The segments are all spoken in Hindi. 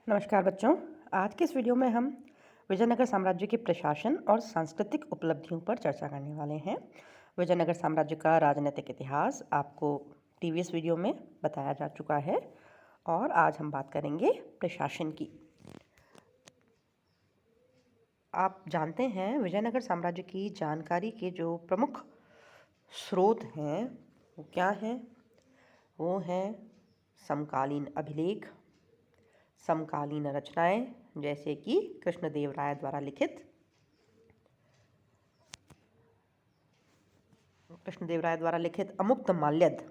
नमस्कार बच्चों। आज के इस वीडियो में हम विजयनगर साम्राज्य के प्रशासन और सांस्कृतिक उपलब्धियों पर चर्चा करने वाले हैं। विजयनगर साम्राज्य का राजनीतिक इतिहास आपको प्रीवियस वीडियो में बताया जा चुका है और आज हम बात करेंगे प्रशासन की। आप जानते हैं विजयनगर साम्राज्य की जानकारी के जो प्रमुख स्रोत हैं वो क्या हैं? वो हैं समकालीन अभिलेख, समकालीन रचनाएं जैसे कि कृष्णदेवराय द्वारा लिखित अमुक्तमाल्यद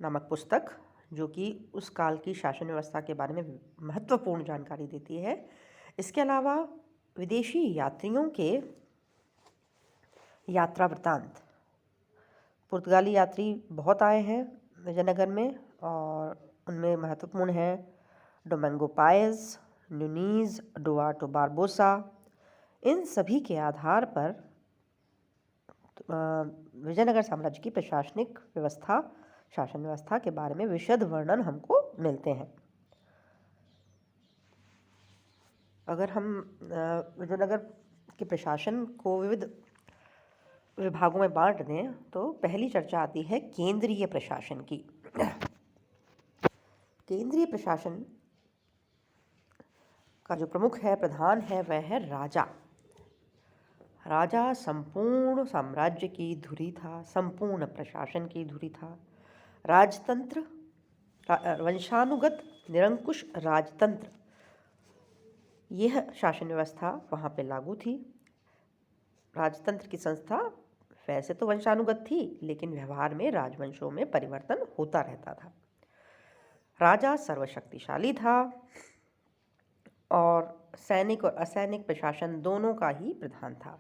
नामक पुस्तक, जो कि उस काल की शासन व्यवस्था के बारे में महत्वपूर्ण जानकारी देती है। इसके अलावा विदेशी यात्रियों के यात्रा वृत्तांत, पुर्तगाली यात्री बहुत आए हैं विजयनगर में और उनमें महत्वपूर्ण हैं डोमिंगो पाएज, न्यूनीज, डुआर्टो बारबोसा। इन सभी के आधार पर विजयनगर साम्राज्य की प्रशासनिक व्यवस्था, शासन व्यवस्था के बारे में विशद वर्णन हमको मिलते हैं। अगर हम विजयनगर के प्रशासन को विविध विभागों में बांट दें तो पहली चर्चा आती है केंद्रीय प्रशासन की। केंद्रीय प्रशासन का जो प्रमुख है, प्रधान है, वह है राजा। राजा संपूर्ण साम्राज्य की धुरी था, संपूर्ण प्रशासन की धुरी था। राजतंत्र, वंशानुगत निरंकुश राजतंत्र, यह शासन व्यवस्था वहाँ पे लागू थी। राजतंत्र की संस्था वैसे तो वंशानुगत थी, लेकिन व्यवहार में राजवंशों में परिवर्तन होता रहता था। राजा सर्वशक्तिशाली था और सैनिक और असैनिक प्रशासन दोनों का ही प्रधान था।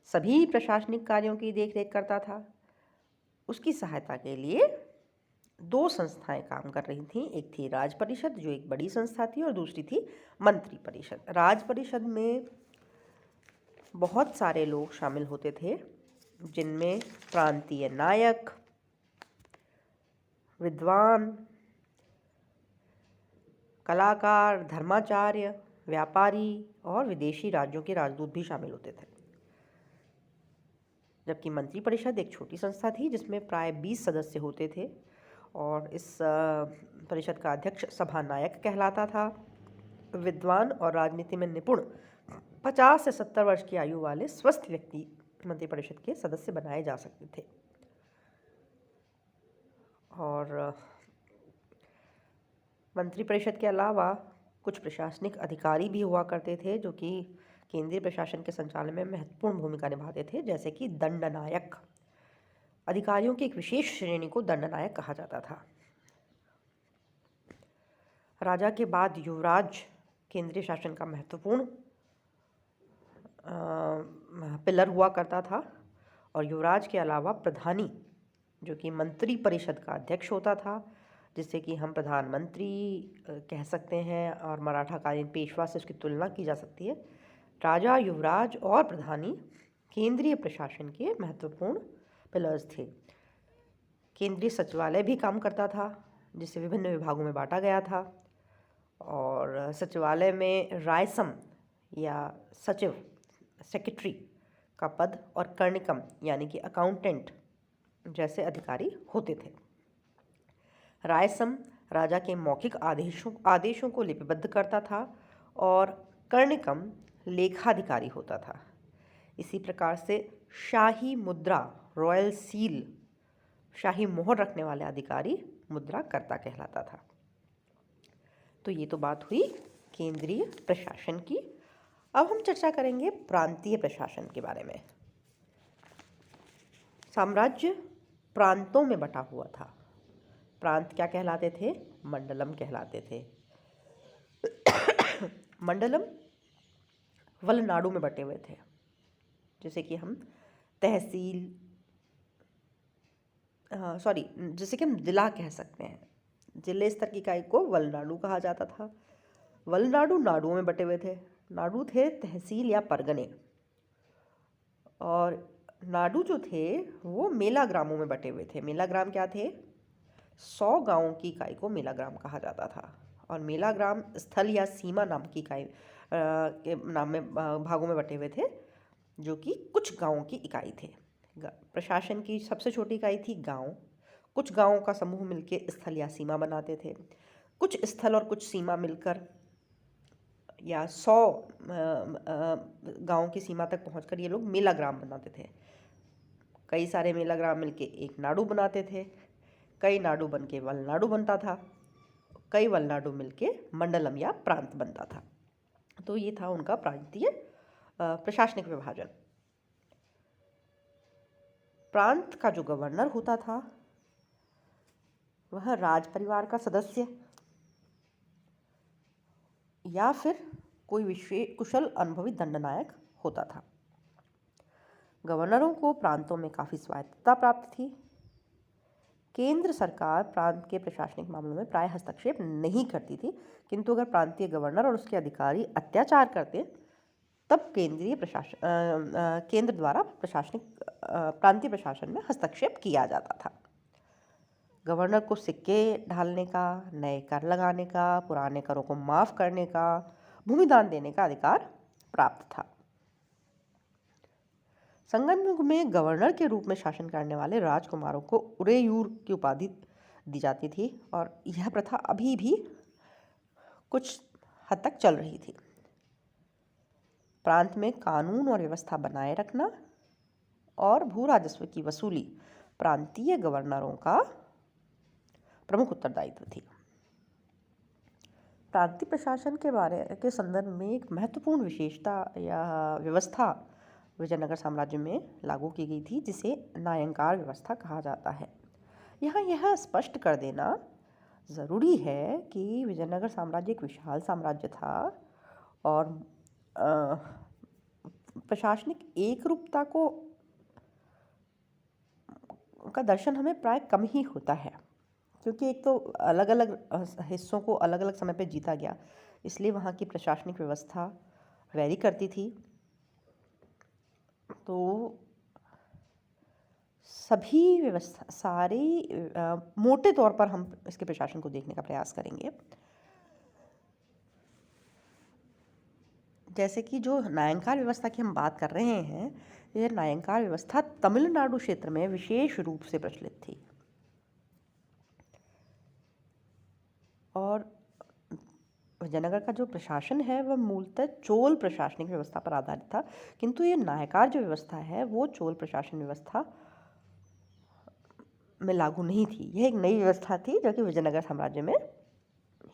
सभी प्रशासनिक कार्यों की देखरेख करता था। उसकी सहायता के लिए दो संस्थाएं काम कर रही थीं। एक थी राज परिषद, जो एक बड़ी संस्था थी, और दूसरी थी मंत्री परिषद। राज परिषद में बहुत सारे लोग शामिल होते थे, जिनमें प्रांतीय नायक, विद्वान, कलाकार, धर्माचार्य, व्यापारी और विदेशी राज्यों के राजदूत भी शामिल होते थे। जबकि मंत्री परिषद एक छोटी संस्था थी जिसमें प्राय 20 सदस्य होते थे और इस परिषद का अध्यक्ष सभा नायक कहलाता था। विद्वान और राजनीति में निपुण 50 से 70 वर्ष की आयु वाले स्वस्थ व्यक्ति मंत्री परिषद के सदस्य बनाए जा सकते थे। और मंत्री परिषद के अलावा कुछ प्रशासनिक अधिकारी भी हुआ करते थे, जो कि केंद्रीय प्रशासन के संचालन में महत्वपूर्ण भूमिका निभाते थे, जैसे कि दंडनायक। अधिकारियों की एक विशेष श्रेणी को दंडनायक कहा जाता था। राजा के बाद युवराज केंद्रीय शासन का महत्वपूर्ण पिलर हुआ करता था और युवराज के अलावा प्रधानी, जो कि मंत्री परिषद का अध्यक्ष होता था, जिससे कि हम प्रधानमंत्री कह सकते हैं और मराठा कालीन पेशवा से उसकी तुलना की जा सकती है। राजा, युवराज और प्रधानी केंद्रीय प्रशासन के महत्वपूर्ण पिलर्स थे। केंद्रीय सचिवालय भी काम करता था, जिसे विभिन्न विभागों में बांटा गया था। और सचिवालय में रायसम या सचिव, सेक्रेटरी का पद और कर्णिकम यानी कि अकाउंटेंट जैसे अधिकारी होते थे। रायसम राजा के मौखिक आदेशों को लिपिबद्ध करता था और कर्णिकम लेखाधिकारी होता था। इसी प्रकार से शाही मुद्रा, रॉयल सील, शाही मोहर रखने वाले अधिकारी मुद्रा कर्ता कहलाता था। तो ये तो बात हुई केंद्रीय प्रशासन की। अब हम चर्चा करेंगे प्रांतीय प्रशासन के बारे में। साम्राज्य प्रांतों में बटा हुआ था। प्रांत क्या कहलाते थे? मंडलम कहलाते थे। मंडलम वलनाडु में बटे हुए थे, जैसे कि हम तहसील, जैसे कि हम जिला कह सकते हैं। जिले स्तर की इकाई को वलनाडु कहा जाता था। वलनाडु नाडुओं में बटे हुए थे। नाडु थे तहसील या परगने, और नाडु जो थे वो मेला ग्रामों में बटे हुए थे। मेला ग्राम क्या थे? 100 गांवों की इकाई को मेलाग्राम कहा जाता था। और मेलाग्राम स्थल या सीमा नाम की इकाई के नाम में भागों में बटे हुए थे, जो कि कुछ गांवों की इकाई थे। प्रशासन की सबसे छोटी इकाई थी गांव। कुछ गांवों का समूह मिलकर स्थल या सीमा बनाते थे। कुछ स्थल और कुछ सीमा मिलकर या 100 गांव की सीमा तक पहुंचकर ये लोग मेलाग्राम बनाते थे। कई सारे मेलाग्राम मिलके एक नाडु बनाते थे। कई नाडु बन के वलनाडु बनता था। कई वलनाडु मिलके मंडलम या प्रांत बनता था। तो ये था उनका प्रांतीय प्रशासनिक विभाजन। प्रांत का जो गवर्नर होता था वह राज परिवार का सदस्य या फिर कोई विशेष कुशल अनुभवी दंडनायक होता था। गवर्नरों को प्रांतों में काफ़ी स्वायत्तता प्राप्त थी। केंद्र सरकार प्रांत के प्रशासनिक मामलों में प्राय हस्तक्षेप नहीं करती थी, किंतु अगर प्रांतीय गवर्नर और उसके अधिकारी अत्याचार करते तब केंद्र द्वारा प्रांतीय प्रशासन में हस्तक्षेप किया जाता था। गवर्नर को सिक्के ढालने का, नए कर लगाने का, पुराने करों को माफ़ करने का, भूमिदान देने का अधिकार प्राप्त था। संगम युग में गवर्नर के रूप में शासन करने वाले राजकुमारों को उरेयूर की उपाधि दी जाती थी और यह प्रथा अभी भी कुछ हद तक चल रही थी। प्रांत में कानून और व्यवस्था बनाए रखना और भू राजस्व की वसूली प्रांतीय गवर्नरों का प्रमुख उत्तरदायित्व थी। प्रांतीय प्रशासन के संदर्भ में एक महत्वपूर्ण विशेषता या व्यवस्था विजयनगर साम्राज्य में लागू की गई थी, जिसे नायंकार व्यवस्था कहा जाता है। यहाँ यह स्पष्ट कर देना ज़रूरी है कि विजयनगर साम्राज्य एक विशाल साम्राज्य था और प्रशासनिक एकरूपता का दर्शन हमें प्राय कम ही होता है, क्योंकि एक तो अलग अलग हिस्सों को अलग अलग समय पे जीता गया, इसलिए वहाँ की प्रशासनिक व्यवस्था वैरी करती थी। तो सभी व्यवस्था मोटे तौर पर हम इसके प्रशासन को देखने का प्रयास करेंगे। जैसे कि जो नायंकार व्यवस्था की हम बात कर रहे हैं, यह नायंकार व्यवस्था तमिलनाडु क्षेत्र में विशेष रूप से प्रचलित थी और विजयनगर का जो प्रशासन है वह मूलतः चोल प्रशासनिक व्यवस्था पर आधारित था, किंतु ये नायकार जो व्यवस्था है वो चोल प्रशासन व्यवस्था में लागू नहीं थी। यह एक नई व्यवस्था थी जो कि विजयनगर साम्राज्य में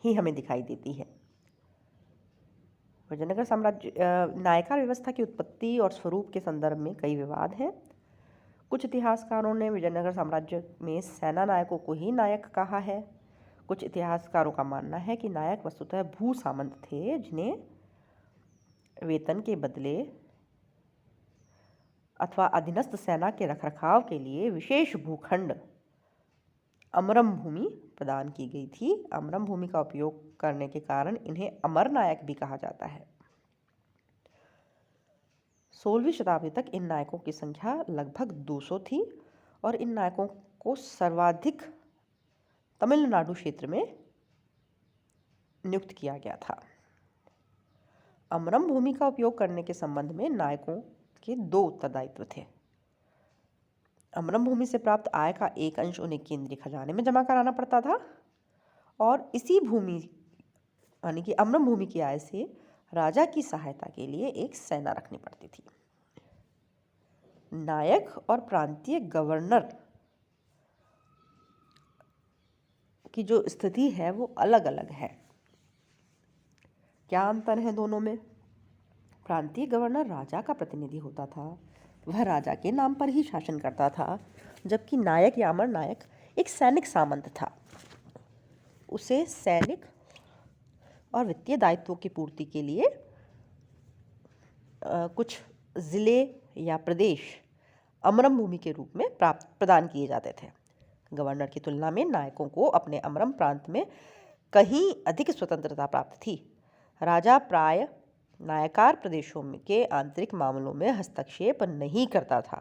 ही हमें दिखाई देती है। विजयनगर साम्राज्य नायकार व्यवस्था की उत्पत्ति और स्वरूप के संदर्भ में कई विवाद हैं। कुछ इतिहासकारों ने विजयनगर साम्राज्य में सेना नायकों को ही नायक कहा है। कुछ इतिहासकारों का मानना है कि नायक वस्तुतः भू सामंत थे, जिन्हें वेतन के बदले अथवा अधीनस्थ सेना के रखरखाव के लिए विशेष भूखंड अमरम भूमि प्रदान की गई थी। अमरम भूमि का उपयोग करने के कारण इन्हें अमर नायक भी कहा जाता है। 16वीं शताब्दी तक इन नायकों की संख्या लगभग 200 थी और इन नायकों को सर्वाधिक तमिलनाडु क्षेत्र में नियुक्त किया गया था। अमरम भूमि का उपयोग करने के संबंध में नायकों के 2 उत्तरदायित्व थे। अमरम भूमि से प्राप्त आय का एक अंश उन्हें केंद्रीय खजाने में जमा कराना पड़ता था और इसी भूमि यानी कि अमरम भूमि की आय से राजा की सहायता के लिए एक सेना रखनी पड़ती थी। नायक और प्रांतीय गवर्नर की जो स्थिति है वो अलग अलग है। क्या अंतर है दोनों में? प्रांतीय गवर्नर राजा का प्रतिनिधि होता था, वह राजा के नाम पर ही शासन करता था, जबकि नायक या अमर नायक एक सैनिक सामंत था। उसे सैनिक और वित्तीय दायित्वों की पूर्ति के लिए कुछ ज़िले या प्रदेश अमरम भूमि के रूप में प्रदान किए जाते थे। गवर्नर की तुलना में नायकों को अपने अमरम प्रांत में कहीं अधिक स्वतंत्रता प्राप्त थी। राजा प्राय नायकार प्रदेशों के आंतरिक मामलों में हस्तक्षेप नहीं करता था।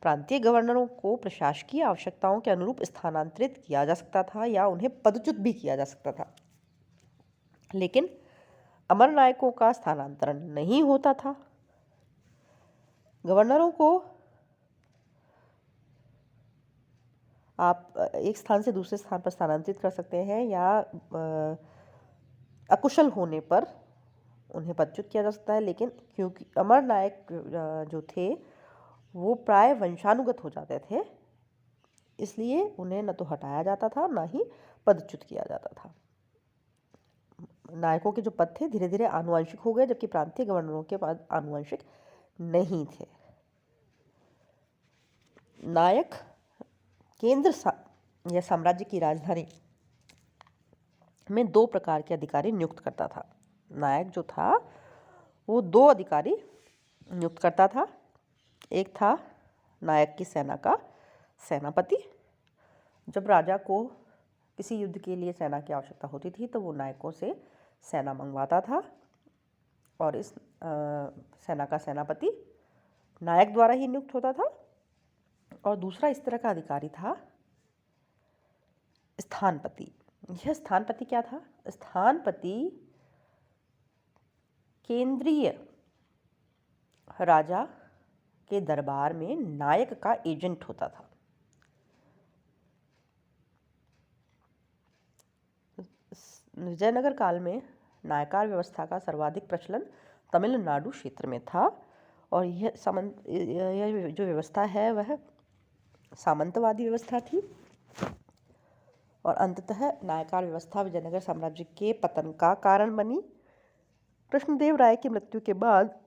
प्रांतीय गवर्नरों को प्रशासकीय आवश्यकताओं के अनुरूप स्थानांतरित किया जा सकता था या उन्हें पदच्युत भी किया जा सकता था, लेकिन अमर नायकों का स्थानांतरण नहीं होता था। गवर्नरों को आप एक स्थान से दूसरे स्थान पर स्थानांतरित कर सकते हैं या अकुशल होने पर उन्हें पदच्युत किया जा सकता है, लेकिन क्योंकि अमर नायक जो थे वो प्राय वंशानुगत हो जाते थे, इसलिए उन्हें न तो हटाया जाता था न ही पदच्युत किया जाता था। नायकों के जो पद थे धीरे धीरे आनुवंशिक हो गए, जबकि प्रांतीय गवर्नरों के पद आनुवंशिक नहीं थे। नायक केंद्र या साम्राज्य की राजधानी में 2 प्रकार के अधिकारी नियुक्त करता था। नायक जो था वो 2 अधिकारी नियुक्त करता था। एक था नायक की सेना का सेनापति। जब राजा को किसी युद्ध के लिए सेना की आवश्यकता होती थी तो वो नायकों से सेना मंगवाता था, और इस सेना का सेनापति नायक द्वारा ही नियुक्त होता था। और दूसरा इस तरह का अधिकारी था स्थानपति। यह स्थानपति क्या था? स्थानपति केंद्रीय राजा के दरबार में नायक का एजेंट होता था। विजयनगर काल में नायकार व्यवस्था का सर्वाधिक प्रचलन तमिलनाडु क्षेत्र में था, और यह जो व्यवस्था है वह सामंतवादी व्यवस्था थी, और अंततः नायकार व्यवस्था विजयनगर साम्राज्य के पतन का कारण बनी। कृष्णदेव राय की मृत्यु के बाद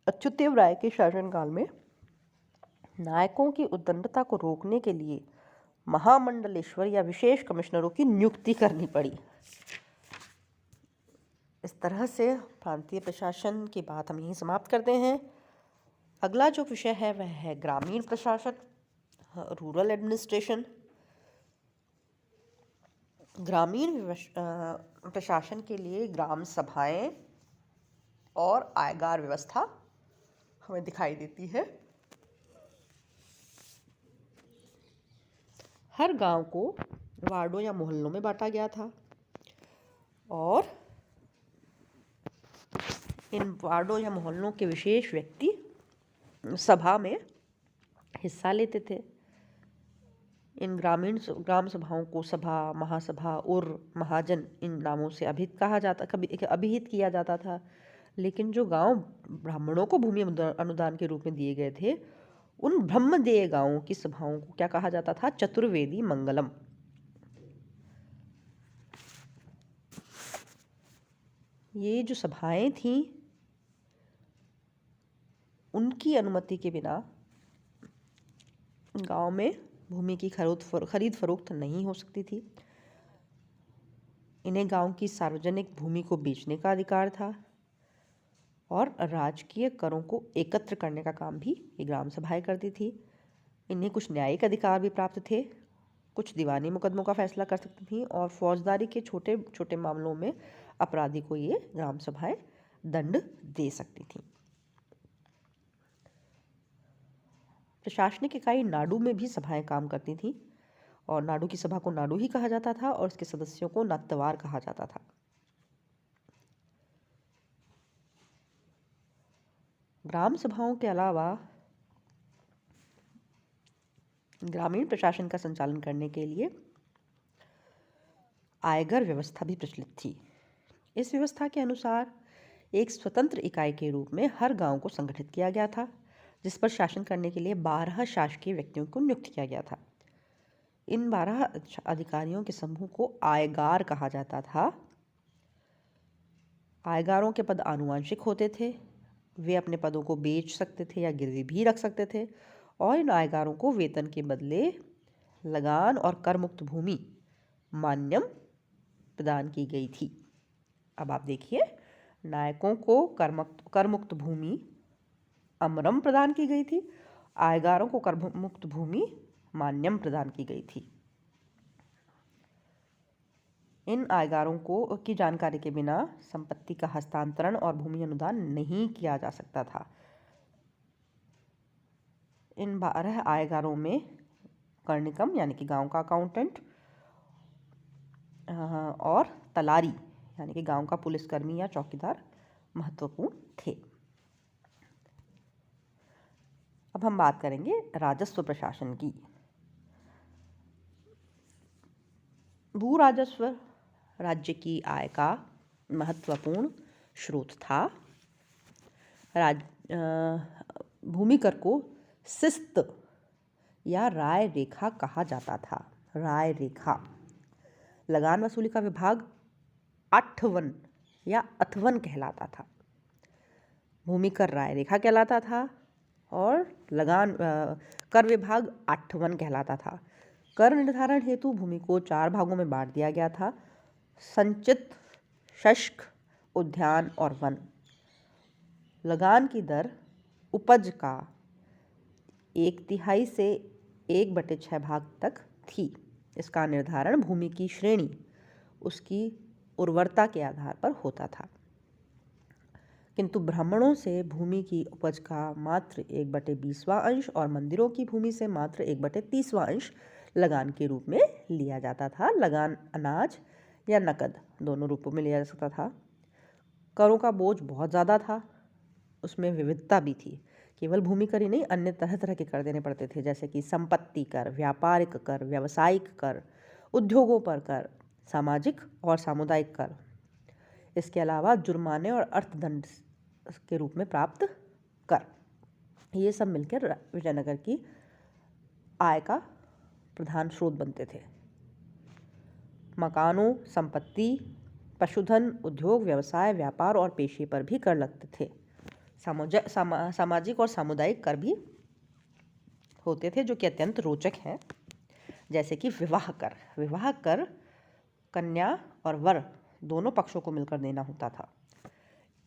अच्युतदेव राय के शासनकाल में नायकों की उद्दंडता को रोकने के लिए महामंडलेश्वर या विशेष कमिश्नरों की नियुक्ति करनी पड़ी। इस तरह से प्रांतीय प्रशासन की बात हम यहीं समाप्त करते हैं। अगला जो विषय है वह है ग्रामीण प्रशासन, रूरल एडमिनिस्ट्रेशन। ग्रामीण प्रशासन के लिए ग्राम सभाएं और आयगार व्यवस्था हमें दिखाई देती है। हर गांव को वार्डों या मोहल्लों में बांटा गया था, और इन वार्डों या मोहल्लों के विशेष व्यक्ति सभा में हिस्सा लेते थे। इन ग्राम सभाओं को सभा, महासभा और महाजन इन नामों से अभिहित किया जाता था। लेकिन जो गांव ब्राह्मणों को भूमि अनुदान के रूप में दिए गए थे, उन ब्रह्मदेय गांवों की सभाओं को क्या कहा जाता था? चतुर्वेदी मंगलम। ये जो सभाएं थीं, उनकी अनुमति के बिना गांव में भूमि की खरीद फरोख्त नहीं हो सकती थी। इन्हें गांव की सार्वजनिक भूमि को बेचने का अधिकार था, और राजकीय करों को एकत्र करने का काम भी ये ग्राम सभाएं करती थी। इन्हें कुछ न्यायिक अधिकार भी प्राप्त थे, कुछ दीवानी मुकदमों का फैसला कर सकती थीं, और फौजदारी के छोटे छोटे मामलों में अपराधी को ये ग्राम सभाएं दंड दे सकती थीं। प्रशासनिक इकाई नाडु में भी सभाएं काम करती थीं, और नाडु की सभा को नाडु ही कहा जाता था, और इसके सदस्यों को नात्तवार कहा जाता था। ग्राम सभाओं के अलावा ग्रामीण प्रशासन का संचालन करने के लिए आयगर व्यवस्था भी प्रचलित थी। इस व्यवस्था के अनुसार एक स्वतंत्र इकाई के रूप में हर गांव को संगठित किया गया था, जिस पर शासन करने के लिए 12 शासकीय व्यक्तियों को नियुक्त किया गया था। इन 12 अधिकारियों के समूह को आयगार कहा जाता था। आयगारों के पद आनुवंशिक होते थे। वे अपने पदों को बेच सकते थे या गिरवी भी रख सकते थे, और इन आयगारों को वेतन के बदले लगान और कर मुक्त भूमि मान्यम प्रदान की गई थी। अब आप देखिए, नायकों को कर मुक्त भूमि अमरम प्रदान की गई थी, आयगारों को कर मुक्त भूमि मान्यम प्रदान की गई थी। इन आयगारों की जानकारी के बिना संपत्ति का हस्तांतरण और भूमि अनुदान नहीं किया जा सकता था। इन 12 आयगारों में कर्णिकम यानी कि गांव का अकाउंटेंट और तलारी यानी कि गांव का पुलिसकर्मी या चौकीदार महत्वपूर्ण थे। अब हम बात करेंगे राजस्व प्रशासन की। भू राजस्व राज्य की आय का महत्वपूर्ण स्रोत था। भूमि कर को शिस्त या राय रेखा कहा जाता था। राय रेखा। लगान वसूली का विभाग आठवन या अथवन कहलाता था। भूमि कर राय रेखा कहलाता था और लगान कर विभाग आठवन कहलाता था। कर निर्धारण हेतु भूमि को 4 भागों में बांट दिया गया था: संचित, शुष्क, उद्यान और वन। लगान की दर उपज का 1/3 से 1/6 भाग तक थी। इसका निर्धारण भूमि की श्रेणी, उसकी उर्वरता के आधार पर होता था। किंतु ब्राह्मणों से भूमि की उपज का मात्र 1/20वां अंश और मंदिरों की भूमि से मात्र 1/30वां अंश लगान के रूप में लिया जाता था। लगान अनाज या नकद दोनों रूपों में लिया जा सकता था। करों का बोझ बहुत ज़्यादा था, उसमें विविधता भी थी। केवल भूमि कर ही नहीं, अन्य तरह तरह के कर देने पड़ते थे, जैसे कि संपत्ति कर, व्यापारिक कर, व्यावसायिक कर, उद्योगों पर कर, सामाजिक और सामुदायिक कर। इसके अलावा जुर्माने और अर्थदंड के रूप में प्राप्त कर, ये सब मिलकर विजयनगर की आय का प्रधान स्रोत बनते थे। मकानों, संपत्ति, पशुधन, उद्योग, व्यवसाय, व्यापार और पेशे पर भी कर लगते थे। सामाजिक और सामुदायिक कर भी होते थे जो कि अत्यंत रोचक हैं, जैसे कि विवाह कर। विवाह कर कन्या और वर दोनों पक्षों को मिलकर देना होता था।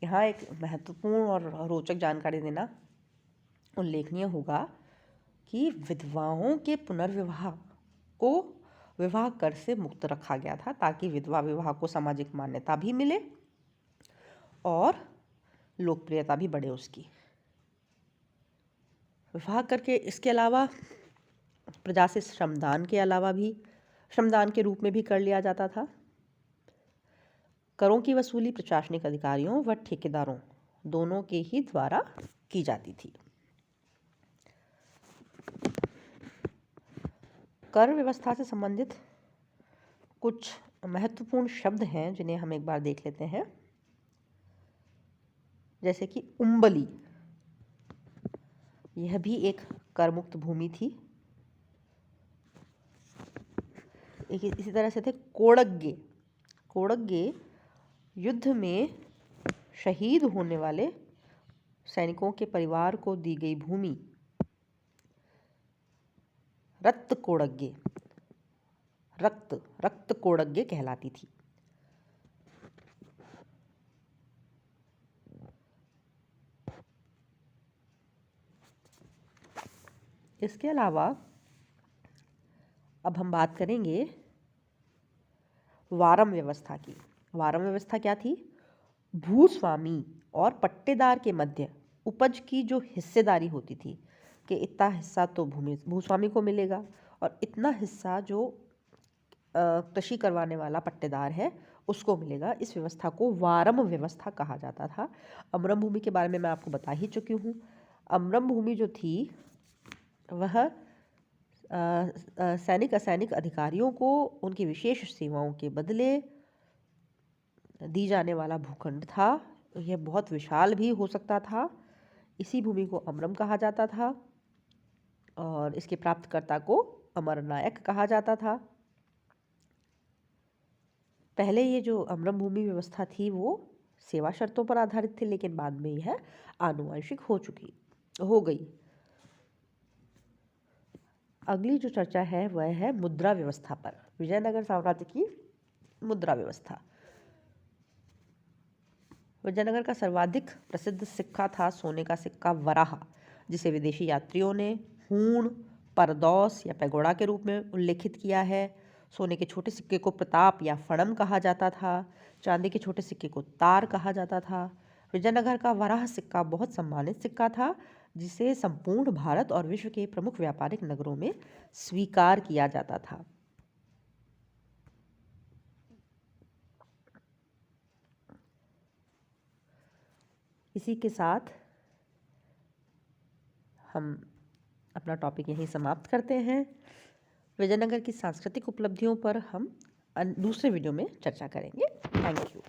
यहाँ एक महत्वपूर्ण और रोचक जानकारी देना उल्लेखनीय होगा कि विधवाओं के पुनर्विवाह को विवाह कर से मुक्त रखा गया था, ताकि विधवा विवाह को सामाजिक मान्यता भी मिले और लोकप्रियता भी बढ़े उसकी। विवाह करके इसके अलावा प्रजा से श्रमदान के अलावा भी श्रमदान के रूप में भी कर लिया जाता था। करों की वसूली प्रशासनिक अधिकारियों व ठेकेदारों दोनों के ही द्वारा की जाती थी। कर व्यवस्था से संबंधित कुछ महत्वपूर्ण शब्द हैं जिन्हें हम एक बार देख लेते हैं, जैसे कि उम्बली, यह भी एक कर मुक्त भूमि थी। इसी तरह से थे कोड़ग्गे। कोड़ग्गे युद्ध में शहीद होने वाले सैनिकों के परिवार को दी गई भूमि। रक्त कोड़ग्गे, रक्त कोड़ग्गे कहलाती थी। इसके अलावा अब हम बात करेंगे वारम व्यवस्था की। वारम व्यवस्था क्या थी? भूस्वामी और पट्टेदार के मध्य उपज की जो हिस्सेदारी होती थी कि इतना हिस्सा तो भूस्वामी को मिलेगा और इतना हिस्सा जो कृषि करवाने वाला पट्टेदार है उसको मिलेगा। इस व्यवस्था को वारम व्यवस्था कहा जाता था। अमरम भूमि के बारे में मैं आपको बता ही चुकी हूँ। अमरम भूमि जो थी वह सैनिक असैनिक अधिकारियों को उनकी विशेष सेवाओं के बदले दी जाने वाला भूखंड था। यह बहुत विशाल भी हो सकता था। इसी भूमि को अमरम कहा जाता था और इसके प्राप्तकर्ता को अमरनायक कहा जाता था। पहले ये जो अमरम भूमि व्यवस्था थी वो सेवा शर्तों पर आधारित थी, लेकिन बाद में यह आनुवंशिक हो गई। अगली जो चर्चा है वह है मुद्रा व्यवस्था पर। विजयनगर साम्राज्य की मुद्रा व्यवस्था। विजयनगर का सर्वाधिक प्रसिद्ध सिक्का था सोने का सिक्का वराह, जिसे विदेशी यात्रियों ने हूण, परदौस या पैगोड़ा के रूप में उल्लेखित किया है। सोने के छोटे सिक्के को प्रताप या फणम कहा जाता था। चांदी के छोटे सिक्के को तार कहा जाता था। विजयनगर का वराह सिक्का बहुत सम्मानित सिक्का था। जिसे संपूर्ण भारत और विश्व के प्रमुख व्यापारिक नगरों में स्वीकार किया जाता था। इसी के साथ हम अपना टॉपिक यहीं समाप्त करते हैं। विजयनगर की सांस्कृतिक उपलब्धियों पर हम दूसरे वीडियो में चर्चा करेंगे। Thank you.